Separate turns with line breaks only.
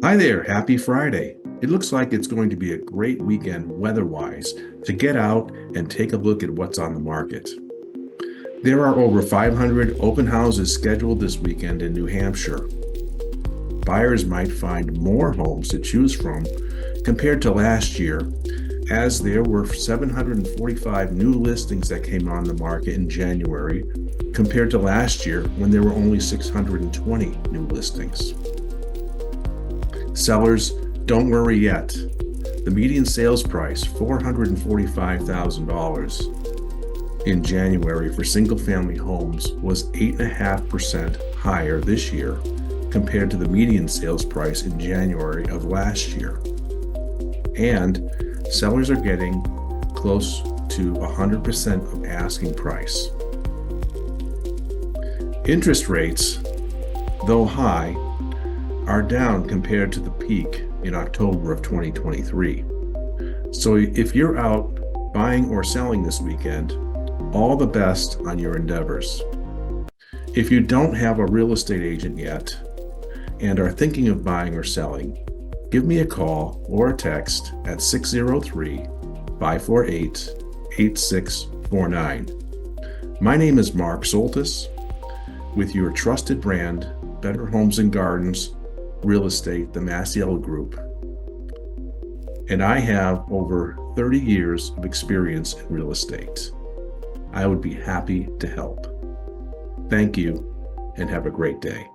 Hi there, happy Friday. It looks like it's going to be a great weekend weather-wise to get out and take a look at what's on the market. There are over 500 open houses scheduled this weekend in New Hampshire. Buyers might find more homes to choose from compared to last year, as there were 745 new listings that came on the market in January compared to last year when there were only 620 new listings. Sellers, don't worry yet. The median sales price, $445,000 in January for single-family homes, was 8.5% higher this year compared to the median sales price in January of last year. And sellers are getting close to 100% of asking price. Interest rates, though high, are down compared to the peak in October of 2023. So if you're out buying or selling this weekend, all the best on your endeavors. If you don't have a real estate agent yet and are thinking of buying or selling, give me a call or a text at 603-548-8649. My name is Mark Soltis with your trusted brand, Better Homes and Gardens Real Estate, the Massiel Group. And I have over 30 years of experience in real estate. I would be happy to help. Thank you and have a great day.